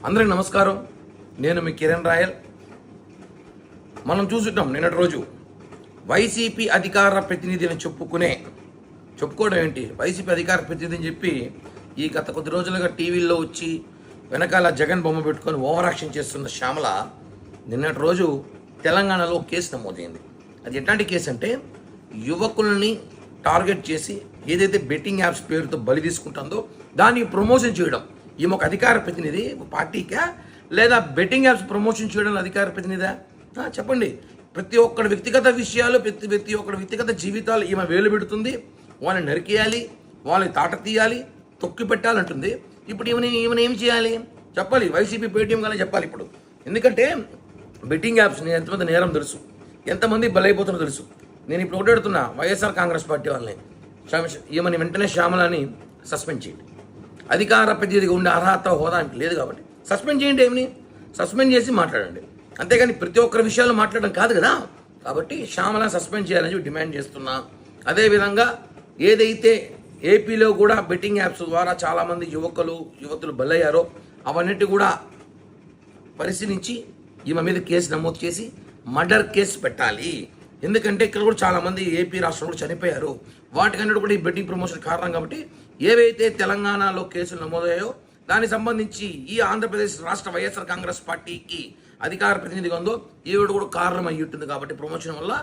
అందరికి నమస్కారం. నేను మీ కిరణ్ రాయల్. మనం చూసుంటాం నిన్నటి రోజు వైసీపీ అధికార ప్రతినిధి అని చెప్పుకోవడం ఏంటి, వైసీపీ అధికార ప్రతినిధి అని చెప్పి ఈ గత కొద్ది రోజులుగా టీవీల్లో వచ్చి వెనకాల జగన్ బొమ్మ పెట్టుకొని ఓవర్ యాక్షన్ చేస్తున్న శ్యామల నిన్నటి రోజు తెలంగాణలో కేసు నమోదైంది. అది ఎట్లాంటి కేసు అంటే, యువకుల్ని టార్గెట్ చేసి ఏదైతే బెట్టింగ్ యాప్స్ పేరుతో బలి తీసుకుంటుందో దాన్ని ప్రమోషన్ చేయడం. ఈమె ఒక అధికార ప్రతినిధి పార్టీకా, లేదా బెట్టింగ్ యాప్స్ ప్రమోషన్ చేయడం అధికార ప్రతినిధా? చెప్పండి. ప్రతి ఒక్కడి వ్యక్తిగత విషయాలు, ప్రతి ఒక్కడి వ్యక్తిగత జీవితాలు ఈమె వేలు పెడుతుంది. వాళ్ళని నరికేయాలి, వాళ్ళని తాట తీయాలి, తొక్కి పెట్టాలంటుంది. ఇప్పుడు ఈమెను ఏం చేయాలి చెప్పాలి. వైసీపీ పేటీఎం కానీ చెప్పాలి ఇప్పుడు. ఎందుకంటే బెట్టింగ్ యాప్స్ ఎంతమంది నేరం తెలుసు, ఎంతమంది బలైపోతున్నా తెలుసు. నేను ఇప్పుడు ఒకటి వైఎస్ఆర్ కాంగ్రెస్ పార్టీ వాళ్ళని, ఈమెని వెంటనే శ్యామలని సస్పెండ్ చేయండి. అధికార ప్రతినిధిగా ఉండే అర్హత హోదా లేదు కాబట్టి సస్పెండ్ చేయండి. ఏమని సస్పెండ్ చేసి మాట్లాడండి, అంతేగాని ప్రతి ఒక్కరి విషయాలు మాట్లాడడం కాదు కదా. కాబట్టి శ్యామల సస్పెండ్ చేయాలని డిమాండ్ చేస్తున్నా. అదేవిధంగా ఏదైతే ఏపీలో కూడా బెట్టింగ్ యాప్స్ ద్వారా చాలామంది యువతులు బలయ్యారో అవన్నిటి కూడా పరిశీలించి ఈమె మీద కేసు నమోదు చేసి మర్డర్ కేసు పెట్టాలి. ఎందుకంటే ఇక్కడ కూడా చాలామంది ఏపీ రాష్ట్రంలో చనిపోయారు. వాటికన్నా కూడా ఈ బెట్టింగ్ ప్రమోషన్ కారణం. కాబట్టి ఏవైతే తెలంగాణలో కేసులు నమోదయ్యాయో దానికి సంబంధించి ఈ ఆంధ్రప్రదేశ్ రాష్ట్ర వైఎస్ఆర్ కాంగ్రెస్ పార్టీకి అధికార ప్రతినిధిగా ఉందో ఈవిడ కూడా కారణం అయ్యి ఉంటుంది. కాబట్టి ప్రమోషన్ వల్ల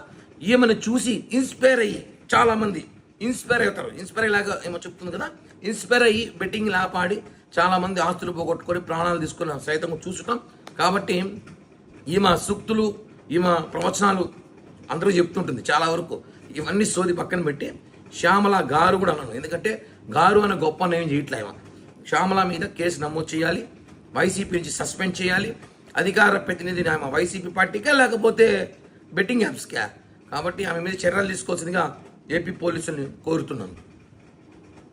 ఈమెను చూసి ఇన్స్పైర్ అయ్యి చాలామంది ఇన్స్పైర్ అవుతారు. ఇన్స్పైర్ అయ్యేలాగా ఏమో చెప్తుంది కదా, ఇన్స్పైర్ అయ్యి బెట్టింగ్ లాపాడి చాలామంది ఆస్తులు పోగొట్టుకొని ప్రాణాలు తీసుకుని సైతం చూసుకుంటాం. కాబట్టి ఈమె సూక్తులు, ఈమె ప్రవచనాలు అందరూ చెప్తుంటుంది చాలా వరకు. ఇవన్నీ సోది పక్కన పెట్టి శ్యామల గారు కూడా అన్నాను. ఎందుకంటే గారు అనే గొప్ప నేమ్ చేయట్లే. శ్యామల మీద కేసు నమోదు చేయాలి, వైసీపీ నుంచి సస్పెండ్ చేయాలి. అధికార ప్రతినిధిని ఆమె వైసీపీ పార్టీకా లేకపోతే బెట్టింగ్ యాప్స్కా? కాబట్టి ఆమె మీద చర్యలు తీసుకోవాల్సిందిగా ఏపీ పోలీసుల్ని కోరుతున్నాను.